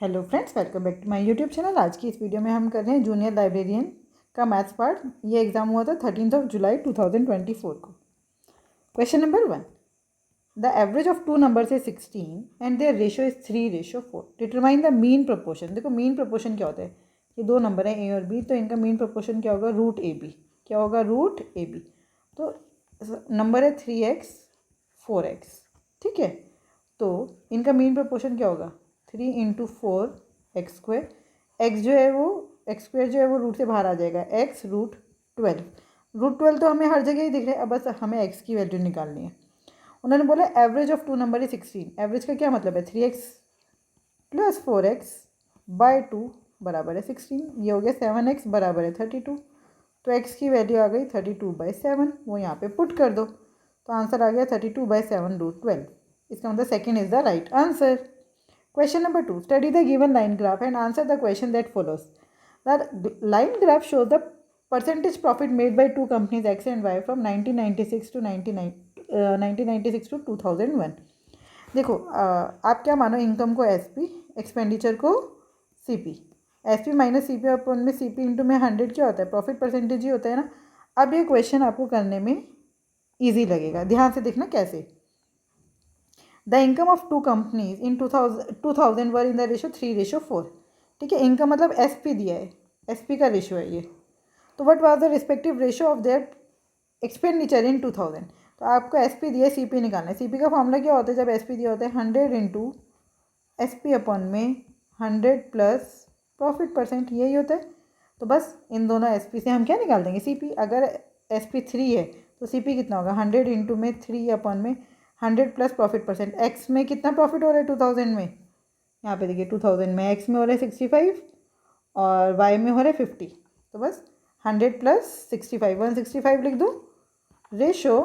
Hello friends, welcome back to my YouTube channel. आज की इस वीडियो में हम कर रहे हैं जूनियर लाइब्रेरियन का मैथ्स पार्ट। ये एग्जाम हुआ था 13 जुलाई 2024 को। Question number 1, the average of two numbers is 16 and their ratio is 3:4। Determine the mean proportion. देखो मीन प्रोपोर्शन क्या होता है, ये दो नंबर हैं ए और बी, तो इनका मीन प्रोपोर्शन क्या होगा, रूट ए बी। क्या होगा, रूट ए बी। तो नंबर है 3x 4x, ठीक है। तो इनका मीन प्रोपोर्शन क्या होगा, 3 × 4x²। एक्स जो है वो x² जो है वो रूट से बाहर आ जाएगा, x √12। √12 तो हमें हर जगह ही दिख रहा है, अब बस हमें x की वैल्यू निकालनी है। उन्होंने बोला average of two number is 16। Average का क्या मतलब है, 3x + 4x/2 बराबर है 16। ये हो गया 7x बराबर है 32। तो x की वैल्यू आ गई 32/7, वो यहाँ पे पुट कर दो, तो आंसर आ गया 32/7 √12। इसका मतलब second is the right answer. Question number 2. Study the given line graph and answer the question that follows. The line graph shows the percentage profit made by two companies X and Y from 1996 to 1996 to 2001. देखो आप क्या मानो, income को SP, expenditure को CP। SP minus CP अपन में CP into में 100 क्या होता है, प्रॉफिट परसेंटेज ही होता है ना। अब ये क्वेश्चन आपको करने में ईजी लगेगा, ध्यान से देखना कैसे। The income of two companies in 2000 were in the ratio 3:4। ठीक है, इनकम मतलब SP दिया है, SP का रेशो है ये। तो what was the respective ratio of their expenditure in 2000। तो आपको SP दिया है, CP निकालना है। CP का फॉर्मूला क्या होता है, जब SP दिया होता है 100 × SP अपन में 100 प्लस प्रॉफिट परसेंट, यही होता है। तो बस इन दोनों SP से हम क्या निकाल देंगे, CP। अगर SP 3 है तो CP कितना होगा, 100 × में 3 अपन में 100 प्लस प्रॉफिट परसेंट। एक्स में कितना प्रॉफिट हो रहा है 2000 में, यहाँ पे देखिए 2000 में एक्स में हो रहा है 65 और वाई में हो रहा है 50। तो बस 100 + 65 165 लिख दो। रेशो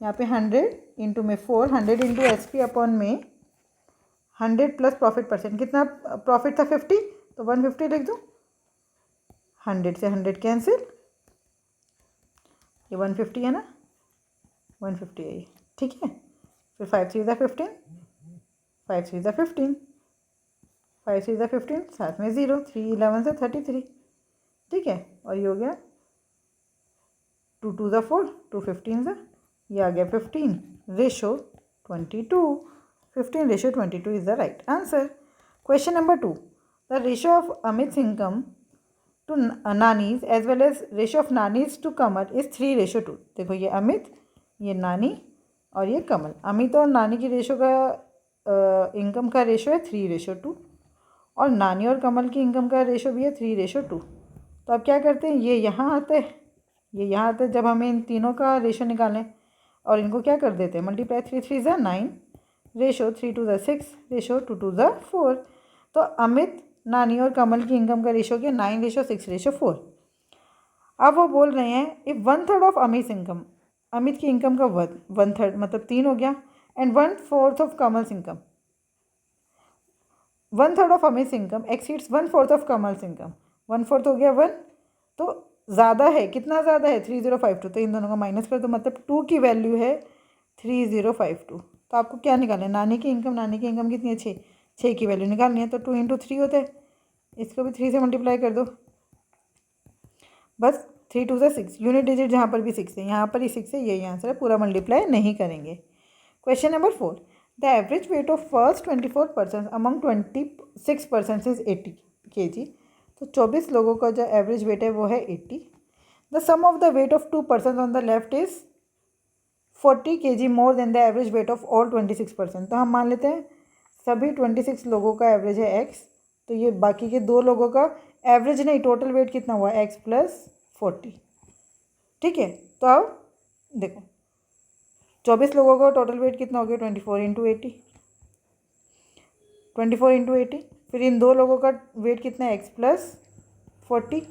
यहाँ पे 100 × में 4, 100 × SP अपॉन में 100 प्लस प्रॉफिट परसेंट, कितना प्रॉफिट था 50, तो 150 लिख दो। 100 से 100 कैंसिल, ये 150 है ना, 150 है ये, ठीक है। फिर 5 3 = 15, 5 3 = 15, 5 3 = 15, साथ में 0, 3 11 से 33, ठीक है। और ये हो गया 2 2 = 4, 2 15 से, ये आ गया 15:22। 15:22 is the right answer. Question number 2, the ratio of Amit's income to Nani's as well as ratio of Nani's to Kamal is 3:2। देखो ये अमित, ये नानी और ये कमल। अमित और नानी की रेशो का इनकम का रेशो है 3:2, और नानी और कमल की इनकम का रेशो भी है 3:2। तो अब क्या करते हैं, ये यहाँ आता है, ये यहाँ आता है। जब हमें इन तीनों का रेशो निकालें और इनको क्या कर देते हैं, मल्टीप्लाई, 3 3 = 9, रेशो 3 2 = 6, रेशो 2 2 = 4। तो अमित, नानी और कमल की इनकम का रेशो क्या, 9:6:4। अब वो बोल रहे हैं if 1/3 of Amit income, Amit की इनकम का 1/3 मतलब 3 हो गया, and 1/4 of Kamal's income, 1/3 of Amit income exceeds 1/4 of Kamal's income, 1/4 हो गया 1, तो ज़्यादा है, कितना ज़्यादा है 3052। तो इन दोनों का माइनस कर दो, मतलब 2 की वैल्यू है 3052। तो आपको क्या निकालना है, नानी की इनकम, नानी की इनकम कितनी है 6, 6 की वैल्यू निकालनी है। तो 2 × 3 होता है, इसको भी 3 से मल्टीप्लाई कर दो, बस 3 2 = 6। यूनिट डिजिट जहाँ पर भी 6 है, यहाँ पर ही 6 है, यही आंसर है, पूरा मल्टीप्लाई नहीं करेंगे। Question number 4, the average weight of first 24 person among 26 person is 80 kg। तो 24 लोगों का जो एवरेज वेट है वो है 80। The sum of the weight of 2 person on the left is 40 kg more than the average weight of all 26 person. तो हम मान लेते हैं सभी 26 लोगों का एवरेज है x, तो ये बाकी के 2 लोगों का एवरेज नहीं, टोटल वेट कितना हुआ, x + 40, ठीक है। तो अब देखो 24 लोगों का टोटल वेट कितना हो गया, 24 × 80, 24 × 80। फिर इन 2 लोगों का वेट कितना है, x + 40,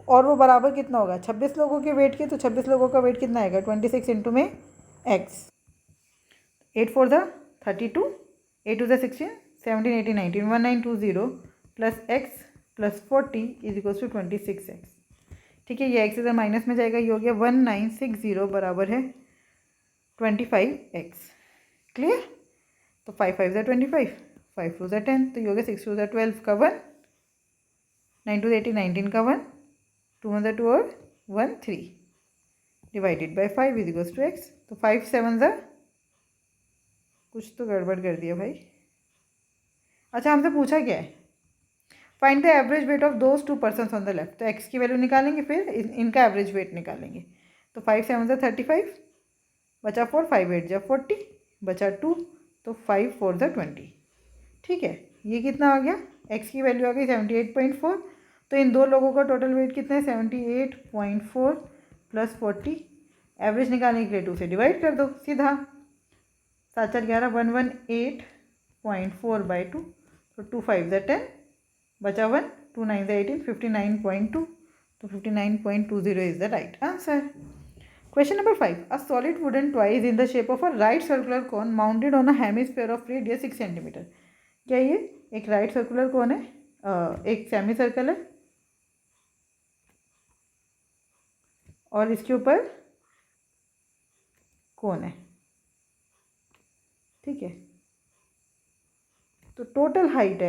और वो बराबर कितना होगा 26 लोगों के वेट के। तो 26 लोगों का वेट कितना आएगा, 26 × में x, 8 4 = 32, 8 2 = 16, 17 18 19, 1920 प्लस x + 40 = 26x, ठीक है। ये x इधर माइनस में जाएगा, ये हो गया 1960 बराबर है 25x। क्लियर। तो 5 5 = 25, 5 टू ज़ा 10, तो ये हो गया 6 टू ज़ा 12 का 1, 9 टू 18 19 का 1, 2 1 ज़ा 2 और 1 3 divided by 5 is equals to x। तो 5 7 ज़ा, कुछ तो गड़बड़ कर दिया भाई। अच्छा, हमसे पूछा क्या है, find the average weight of those 2 persons on the left. तो x की वैल्यू निकालेंगे, फिर इनका एवरेज वेट निकालेंगे। तो 5 7 ज़ा 35, बचा 4, 5 8 ज़ा 40, बचा 2, तो 5 4 ज़ा 20। ठीक है, ये कितना आ गया, x की वैल्यू आ गई 78.4। तो इन दो लोगों का टोटल वेट कितना है, 78.4 प्लस 40। एवरेज निकालने के लिए 2 से डिवाइड कर दो सीधा, 7 4 11 118.4 बाई 2, तो 2 5 ज़ा 10, बचा 1, 2 9 ज़ा 18, 59.2, तो 59.20 is the right answer. Question number 5. A solid wooden toy is in the shape of a right circular cone mounted on a hemisphere of radius 6 cm. क्या ये एक राइट सर्कुलर कोन है, एक सेमी सर्कल है और इसके ऊपर कोन है। ठीक है, तो टोटल हाइट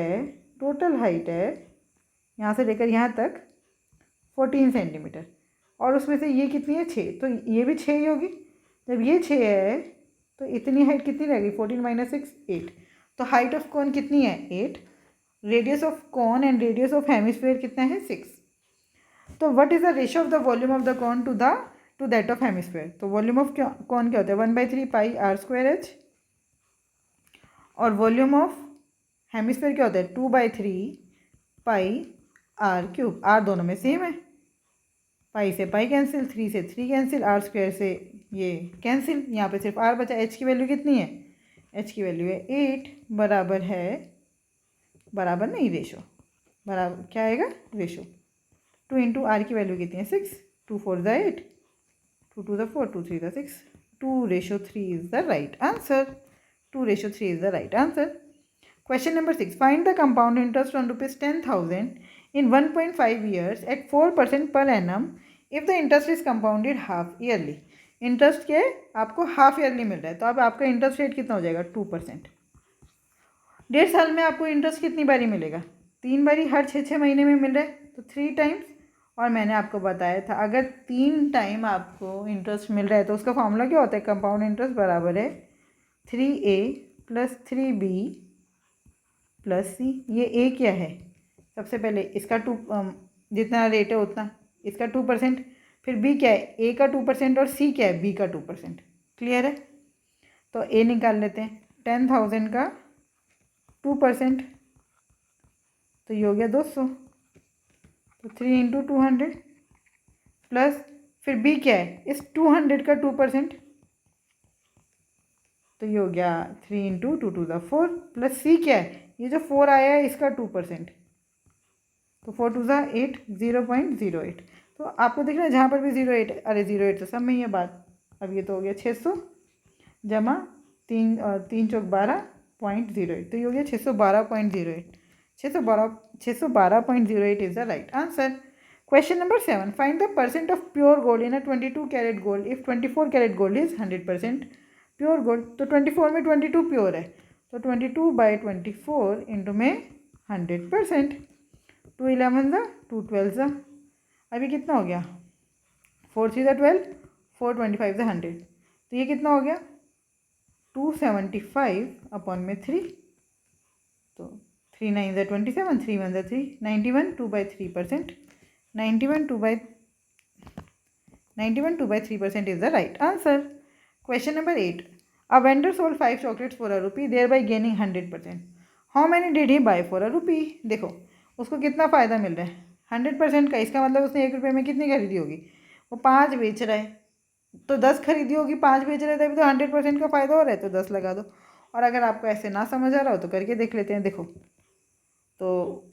है यहाँ से लेकर यहाँ तक 14 सेंटीमीटर, और उसमें से ये कितनी है, 6, तो ये भी 6 ही होगी। जब ये 6 है तो इतनी हाइट कितनी रहेगी, 14 माइनस 6 8, तो हाइट ऑफ कॉन कितनी है 8, radius of cone and radius of hemisphere कितना है 6। तो what is the ratio of the volume of the cone to that of hemisphere. तो वॉल्यूम ऑफ कॉन क्या होता है, 1/3 पाई आर स्क्वायर एच, और वॉल्यूम ऑफ हेमिस्फीयर क्या होता है, 2/3 पाई आर क्यूब। आर दोनों में सेम है, पाई से पाई कैंसिल, 3 से 3 कैंसिल, आर स्क्वायर से ये कैंसिल, यहाँ पे सिर्फ आर बचा। एच की वैल्यू कितनी है, एच की वैल्यू है 8, बराबर है, बराबर नहीं रेशो, बराबर क्या आएगा रेशो, 2 इंटू आर की वैल्यू कितनी है 6, 2 4 ज़ा 8, 2 2 ज़ा 4, 2 3 ज़ा 6, 2:3 is the right answer. 2:3 is the right answer. Question number 6. Find the compound interest on rupees 10,000 in 1.5 years at 4% per annum if the interest is compounded half yearly. Interest क्या है, आपको half yearly मिल रहा है, तो अब आपका interest rate कितना हो जाएगा 2%। 1.5 साल में आपको इंटरेस्ट कितनी बारी मिलेगा, 3 बारी, हर 6 महीने में मिल रहा है, तो 3 टाइम्स। और मैंने आपको बताया था अगर 3 टाइम आपको इंटरेस्ट मिल रहा है तो उसका फॉर्मूला क्या होता है, कंपाउंड इंटरेस्ट बराबर है 3a प्लस 3b प्लस सी। ये ए क्या है, सबसे पहले इसका 2 जितना रेट है उतना, इसका 2%, फिर बी क्या है, ए का 2% और सी क्या है, बी का 2%। क्लियर है, तो ए निकाल लेते हैं, 10,000 का 2%, तो ये हो गया 200, तो 3 इंटू 200 प्लस, फिर बी क्या है, इस 200 का 2%, तो ये हो गया 3 इंटू 2 टू द 4, प्लस सी क्या है, ये जो 4 आया है इसका 2%, तो 4 टू ज़ा 8, 0.08। तो आपको दिख रहा है जहाँ पर भी 0.8, अरे 0.8 तो सब में ही है बात। अब ये तो हो गया 600 जमा 3 3 चौक 12.08, तो ये हो गया 612.08। 612.08 is the right answer. Question number 7. Find the percent of pure gold in a 22 carat gold if 24 carat gold is 100% pure gold. तो 24 में 22 प्योर है, तो 22/24 इंटू में 100%, 2 11 ज़ा 2 12 ज़ा, अभी कितना हो गया, 4 3 ज़ा 12, 4 25 ज़ा 100, तो ये कितना हो गया 275 अपॉन में 3, तो 3 9 ज़ा 27, 3 1 ज़ा 3, 91 2/3%, 91 2/3% is the right answer. Question number 8. A vendor sold 5 chocolates for ₹1, thereby gaining 100%. How many did he buy for ₹1? देखो उसको कितना फ़ायदा मिल रहा है 100% का, इसका मतलब उसने 1 रुपये में कितनी खरीदी होगी, वो 5 बेच रहा है, तो 10 खरीदी होगी, 5 बेच रहा है, तभी तो 100% का फ़ायदा हो रहा है, तो 10 लगा दो। और अगर आपको ऐसे ना समझ आ रहा हो तो करके देख लेते हैं। देखो तो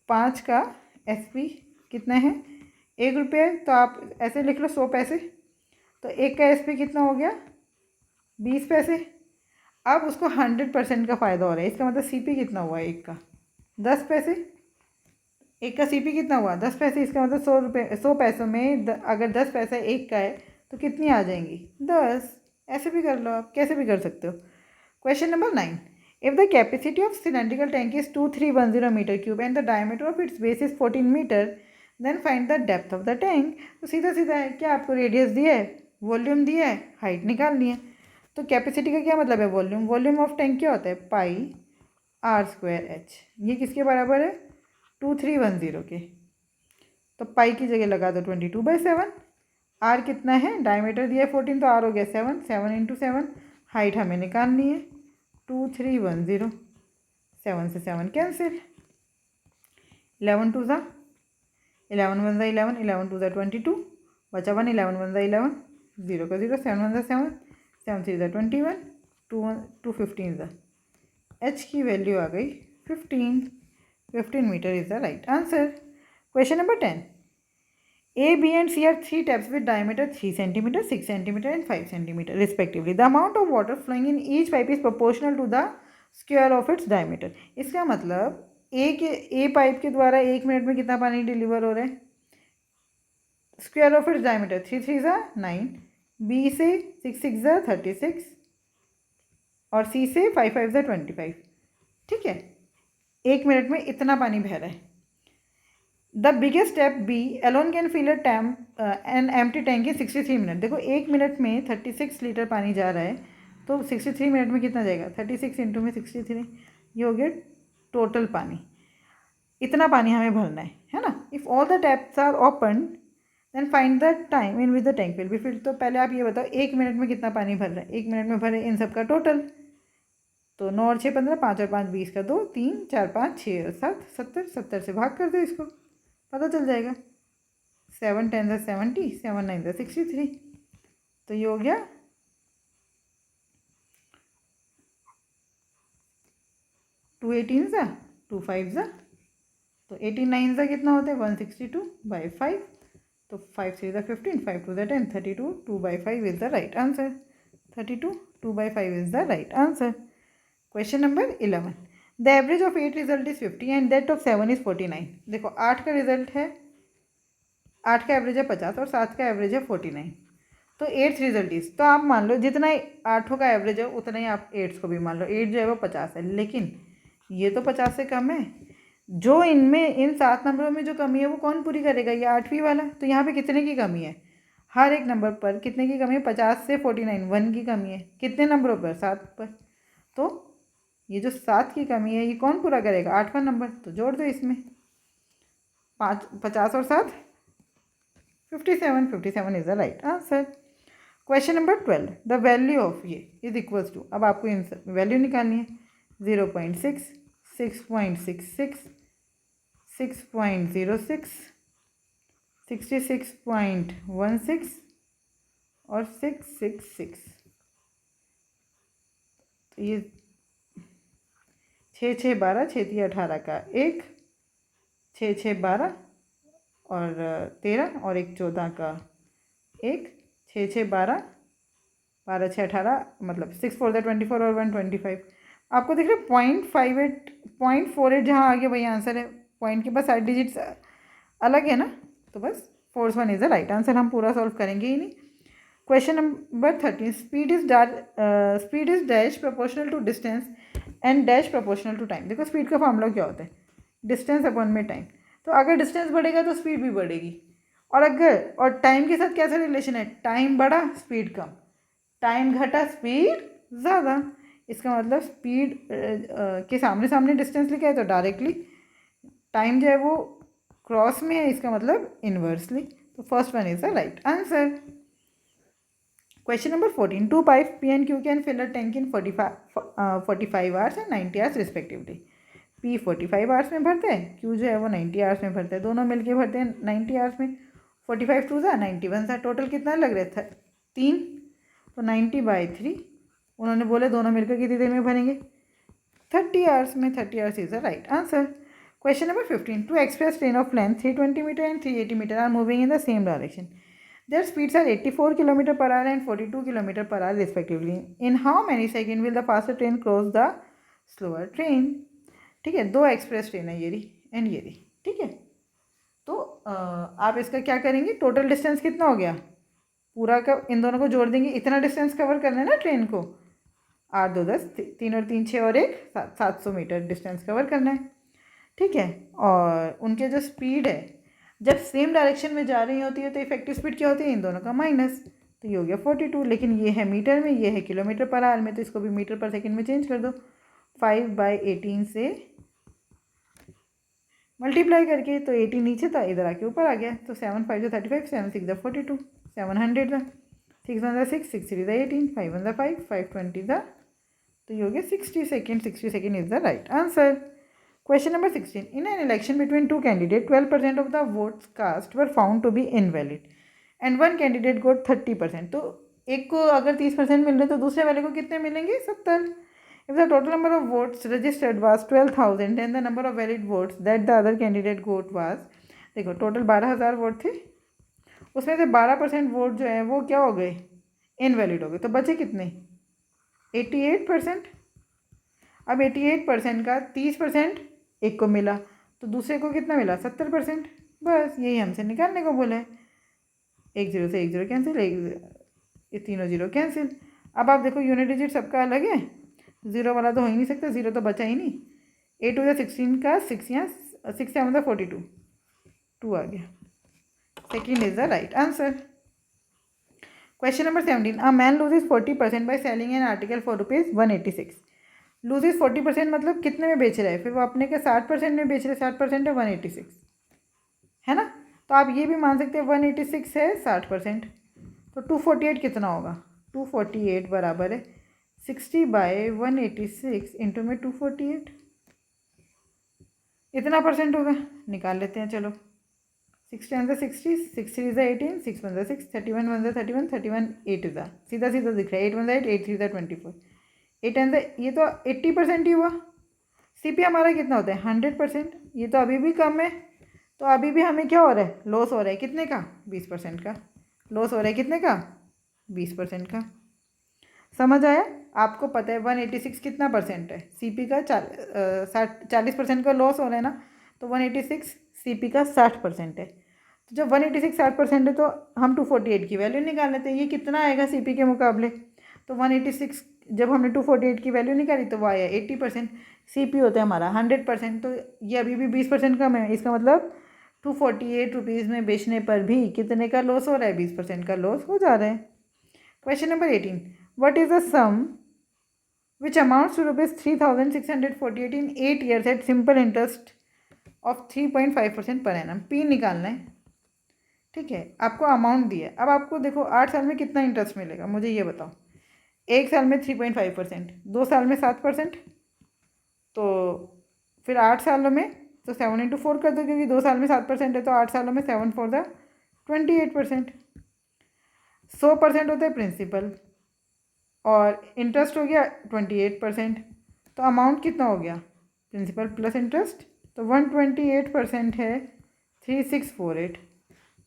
5 का SP कितना है, 1 रुपये, तो आप ऐसे लिख लो 100 पैसे, तो 1 का SP कितना हो गया 20 पैसे। अब उसको 100% का फ़ायदा हो रहा है, इसका मतलब CP कितना हुआ 1 का 10 पैसे, 1 का CP कितना हुआ 10 पैसे, इसका मतलब 100 रुपये, 100 पैसों में अगर 10 पैसा 1 का है तो कितनी आ जाएंगी 10। ऐसे भी कर लो, आप कैसे भी कर सकते हो। Question number 9. If the capacity of cylindrical tank is 2310 meter cube and the diameter of its base is 14 meter, then find the depth of the tank. तो सीधा सीधा है, क्या आपको रेडियस दिया है, वॉल्यूम दिया है, हाइट निकालनी है. तो कैपेसिटी का क्या मतलब है, वॉल्यूम. वॉल्यूम ऑफ टैंक क्या होता है, पाई r²h. ये किसके बराबर है, 2310 के. तो पाई की जगह लगा दो 22/7. आर कितना है, डायमीटर दिया है 14, तो आर हो गया 7. 7 × 7. हाइट हमें निकालनी है 2310. 7 से 7 कैंसिल. 11 2 ज़ा 11 1 ज़ा 11, 11 2 ज़ा 22, बचा 1. 11 1 ज़ा 11, 0 का 0. 7 1 ज़ा 7, 7 3 ज़ा 21, 2 15 ज़ा. एच की वैल्यू आ गई 15 metre is the right answer. Question number 10. A, B and C are 3 taps with diameter 3 cm, 6 cm and 5 cm respectively. The amount of water flowing in each pipe is proportional to the square of its diameter. इसका मतलब ए pipe के द्वारा 1 minute में कितना पानी deliver हो रहा है, स्क्वायर ऑफ इट्स डायमीटर 3 3 ज़ा 9, बी से 6 6 ज़ा 36 और सी से 5 5 ज़ा 25. ठीक है, 1 मिनट में इतना पानी बह रहा है. The biggest step B alone can fill an empty tank in 63 minute. देखो 1 मिनट में 36 लीटर पानी जा रहा है, तो 63 मिनट में कितना जाएगा, 36 इंटू में 63, ये हो गया टोटल पानी. इतना पानी हमें भरना है ना. If all the taps are open then find the time in which the tank will be filled. तो पहले आप ये बताओ 1 मिनट में कितना पानी भर रहा है, 1 मिनट में भरे इन सब का टोटल. तो 9 और 6 15, 5 और 5 20 का 2, 3 4 5 6 और 7 70. 70 से भाग कर दो, इसको पता चल जाएगा. 7 10 ज़ा 70, 7 9 ज़ा 63. तो ये हो गया 2 18 ज़ा 2 5 ज़ा. तो 18 9 ज़ा कितना होता है, 162/5. तो 5 3 ज़ा 15, 5 2 ज़ा 10, 32. 2/5 is the right answer. 32 2/5 is the right answer. Question number 11. The average of 8 result is 50 and that of 7 is 49. देखो 8 का रिजल्ट है, 8 का एवरेज है 50 और 7 का एवरेज है 49. तो 8th रिजल्ट इज, तो आप मान लो जितना 8 का एवरेज है उतना ही आप 8 को भी मान लो. 8 जो है वो 50 है, लेकिन ये तो 50 से कम है. जो इनमें इन 7 नंबरों में जो कमी है वो कौन पूरी करेगा, ये 8वीं वाला. तो यहाँ पे कितने की कमी है, हर एक नंबर पर कितने की कमी है, 50 से 49 1 की कमी है. कितने नंबरों पर, 7 पर. तो ये जो 7 की कमी है ये कौन पूरा करेगा, 8वां नंबर. तो जोड़ दो इसमें 50 और 7 57. 57 is the right answer. Question number 12. The value of ये इज इक्वल्स टू, अब आपको इन वैल्यू निकालनी है. 0.6, 6.66, 6.06, 66.16 और 666. तो ये 6 6 12, 6 3 18 का 1, 6 6 12 और 13 और 1 14 का 1, 6 6 12, 12 6 18, मतलब 6 4 ज़ा 24 और 1 25. आपको दिख रहा है 0.48 जहाँ आ गया वही आंसर है. पॉइंट के पास 8 डिजिट्स अलग है ना, तो बस 4th one is the right answer. हम पूरा सॉल्व करेंगे ही नहीं. Question number 13. Speed is dash proportional to distance and dash proportional to time. देखो स्पीड का फॉर्मूला क्या होता है, डिस्टेंस अपॉन में टाइम. तो अगर डिस्टेंस बढ़ेगा तो स्पीड भी बढ़ेगी, और टाइम के साथ कैसा रिलेशन है, टाइम बढ़ा स्पीड कम, टाइम घटा स्पीड ज़्यादा. इसका मतलब स्पीड के सामने सामने डिस्टेंस लिखा है तो डायरेक्टली, टाइम जो है वो क्रॉस में है, इसका मतलब इन्वर्सली. तो first one is the right answer. Question number 14. 2 pipe P and Q can fill a tank in 45 hours and 90 hours respectively. P 45 hours में भरते हैं, Q जो है वो 90 आवर्स में भरते हैं. दोनों मिलके भरते हैं 90 आवर्स में. 45 2 ज़ा 91 सा. टोटल कितना लग रहा है, 3. तो 90/3. उन्होंने बोले दोनों मिलकर कितनी देर में भरेंगे, 30 आवर्स में. 30 hours is the right answer. Question number 15. Two express train of length 320 metre and 380 metre are moving in the same direction. Their speeds are 84 km per hour and 42 km per hour respectively. In how many seconds will the faster train cross the slower train? ठीक है, 2 express train है ये रही and ये रही. ठीक है, तो आप इसका क्या करेंगे, टोटल डिस्टेंस कितना हो गया, पूरा का इन दोनों को जोड़ देंगे. इतना डिस्टेंस कवर करना है ना ट्रेन को. 8 2 10, 3 और 3 6 और 1 700 मीटर डिस्टेंस कवर करना है। ठीक है, और उनके जो स्पीड है जब सेम डायरेक्शन में जा रही होती है तो इफेक्टिव स्पीड क्या होती है, इन दोनों का माइनस, तो ये हो गया 42। लेकिन ये है मीटर में, ये है किलोमीटर पर आवर में, तो इसको भी मीटर पर सेकंड में चेंज कर दो। 5/18 से मल्टीप्लाई करके, तो 18 नीचे था, इधर आके ऊपर आ गया, तो 7 5 35, 7 6 42, 700 था, 6 1 6, 6 3 18, 5 1 5, 5 20 था, तो ये हो गया 60 second. 60 second is the right answer. Question number 16. In an election between two candidates, 12% of the votes cast were found to be invalid and one candidate got 30%. तो एक को अगर 30% मिल रहे तो दूसरे वाले को कितने मिलेंगे, 70। If the total number of votes registered was 12,000 and the number of valid votes that the other candidate got was, देखो टोटल 12,000 वोट थे, उसमें से 12% वोट जो है वो क्या हो गए, इनवैलिड हो गए, तो बचे कितने, 88%। अब 88% का 30% एक को मिला तो दूसरे को कितना मिला, 70%। बस यही हमसे निकालने को बोला है। 1 0 से 1 0 कैंसिल, ये तीनों 0 कैंसिल। अब आप देखो यूनिट डिजिट सबका अलग है, 0 वाला तो हो ही नहीं सकता, 0 तो बचा ही नहीं। 8 2 16 का 6 यहाँ 6 7 42, 2 आ गया। Second is the right answer. Question number 17. A man loses 40% by selling an article for ₹186। Loses 40% मतलब कितने में बेच रहा है, फिर वो अपने के 60% में बेच रहे, 60% है 186, है ना। तो आप ये भी मान सकते हैं 186 है 60%, तो 248 कितना होगा, 248 बराबर है 60/186 इंटू में 248, इतना परसेंट होगा, निकाल लेते हैं चलो। 6 10 60, 6 3 18, 6 1 6, 31 1 31, 31 8 सीधा सीधा दिख रहा है, 8 1 8, 8 3 24, 8 10 ये तो 80% ही हुआ। सीपी हमारा कितना होता है, 100%, ये तो अभी भी कम है, तो अभी भी हमें क्या हो रहा है, लॉस हो रहा है, कितने का, 20% का लॉस हो रहा है, कितने का, 20% का। समझ आया। आपको पता है 186 कितना परसेंट है, सीपी का 40% का लॉस हो रहा है ना, तो 186 सीपी का 60% है। तो जब 186 60% है तो हम 248 की वैल्यू निकाल लेते हैं, ये कितना आएगा सीपी के मुकाबले, तो 186 जब हमने 248 की वैल्यू निकाली तो वो आया 80%। सीपी होता है हमारा 100%, तो ये अभी भी 20% कम है, इसका मतलब 248 रुपीज़ में बेचने पर भी कितने का लॉस हो रहा है, 20% का लॉस हो जा रहा है। Question number 18. What is the sum which amounts to ₹3,648 in 8 years at simple interest of 3.5% per annum? P निकालना है, ठीक है। आपको अमाउंट दिया है, अब आपको देखो 8 साल में कितना इंटरेस्ट मिलेगा, मुझे ये बताओ। 1 साल में 3.5%, 2 साल में 7%, तो फिर 8 सालों में तो 7 × 4 कर दो, क्योंकि 2 साल में 7% है, तो 8 सालों में 7 4 28%। 100% होता है प्रिंसिपल और इंटरेस्ट हो गया 28%, तो अमाउंट कितना हो गया, प्रिंसिपल प्लस इंटरेस्ट, तो 128% है 3648,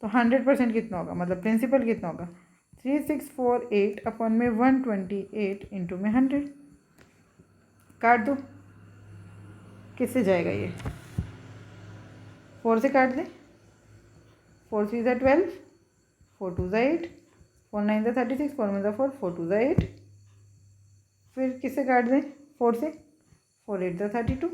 तो 100% कितना होगा, मतलब प्रिंसिपल कितना होगा, 3648 अपन में 128 इंटू में 100, काट दो, किससे जाएगा ये, 4 से काट दें, 4 3 12, 4 2 8, 4 9 36, 4 1 4, 4 2 8, फिर किससे काट दें, 4 से, 4 8 32,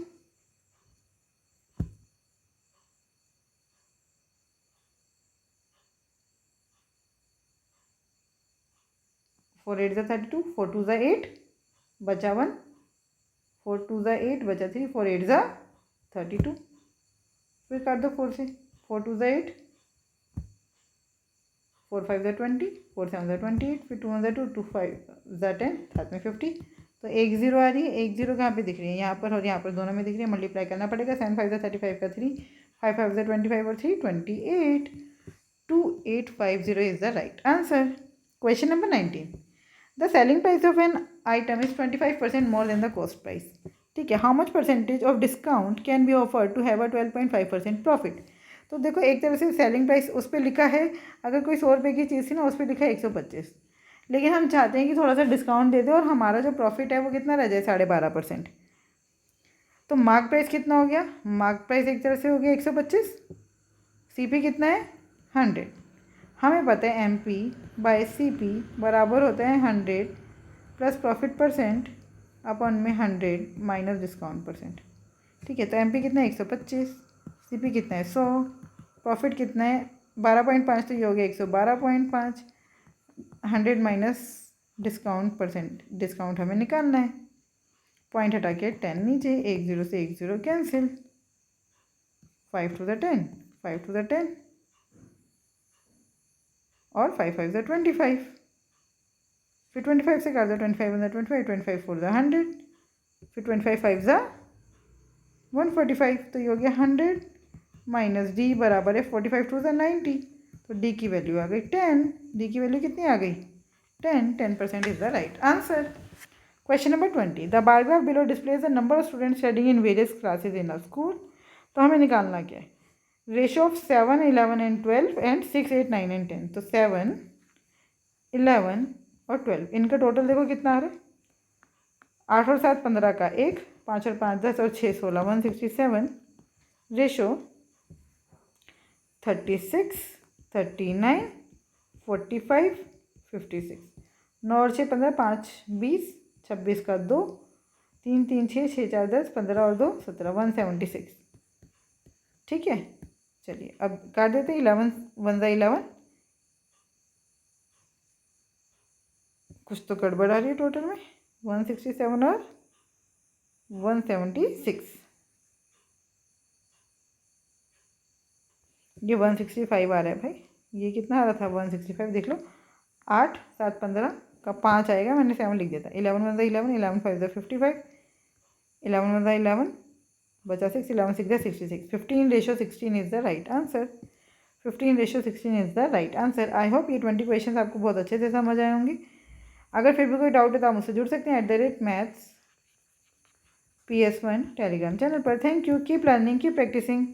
4 8 32, 4 2 8 बचा 1, 4 2 8 बचा 3, 4 8 32, फिर काट दो 4 से, 4 2 8, 4 5 20, 4 7 28, फिर 2 1 2, 2 5 10, साथ में 50, तो 1 0 आ रही है, 1 0 कहाँ पे दिख रही है, यहाँ पर और यहाँ पर दोनों में दिख रही है, मल्टीप्लाई करना पड़ेगा। 7 5 35 का 3, 5 5 25 और 3 28, 2850 is the right answer. Question number 19. The selling price of an item is 25% more than the cost price, ठीक है। How much percentage of discount can be offer to have a 12.5% profit. तो देखो एक तरह से सेलिंग प्राइस उस पर लिखा है, अगर कोई 100 रुपये की चीज़ थी ना, उस पर लिखा है 125, लेकिन हम चाहते हैं कि थोड़ा सा डिस्काउंट दे दे और हमारा जो प्रॉफिट है वो कितना रह जाए, 12.5%। तो मार्क प्राइस कितना हो गया, मार्क प्राइस एक तरह से हो गया 125, सीपी कितना है 100। हमें पता है MP/CP बराबर होता है 100 प्लस प्रॉफिट परसेंट अपन में 100 माइनस डिस्काउंट परसेंट। ठीक है, तो एम पी कितना है 125, सी पी कितना है 100, प्रॉफिट कितना है 12.5, तो ये हो गया 112.5। 100 माइनस डिस्काउंट परसेंट, डिस्काउंट हमें निकालना है। पॉइंट हटा के 10 नीचे, 10 से 10 cancel, 5 to the 10, 5 to the 10 और 5 5 ज़ा 25। फिर 25 से काट दो, 25 वन ज़ा 25, 25 4 ज़ा 100, फिर 25 5 ज़ा 145, तो ये हो गया 100 माइनस डी बराबर है 45 टू ज़ा 90, तो डी की वैल्यू आ गई 10। डी की वैल्यू कितनी आ गई 10% is the right answer. Question number 20, the bar graph below displays the number of students studying in various classes in a school. तो हमें निकालना क्या है, ratio of 7 11 and 12 and 6 8 9 and 10। तो 7 11 और 12 इनका टोटल देखो कितना आ रहा है, 8 और 7 15 का 1, 5 और 5 10 और 6 16 167, रेशो 36 39 45 56, 9 और 6 15, 5 20, 26 का 2, 3 3 6 6 4 10, 15 और 2 17, 176। ठीक है, चलिए अब काट देते हैं। 11 1 ज़ा 11, कुछ तो गड़बड़ आ रही है टोटल में, 167 और 176, ये 165 आ रहा है भाई। ये कितना आ रहा था 165, देख लो, 8 7 15 का 5 आएगा, मैंने 7 लिख दिया था। 11 1 ज़ा 11, 11 5 ज़ा 55, 11 1 ज़ा 11 बचा 6, 11 6 ज़ा 66, 15 ratio 16 is the right answer. 15 ratio 16 is the right answer. I hope ये 20 क्वेश्चन आपको बहुत अच्छे से समझ आए होंगे। अगर फिर भी कोई डाउट है तो आप मुझसे जुड़ सकते हैं @maths PS1 टेलीग्राम चैनल पर। Thank you, keep learning, keep practising.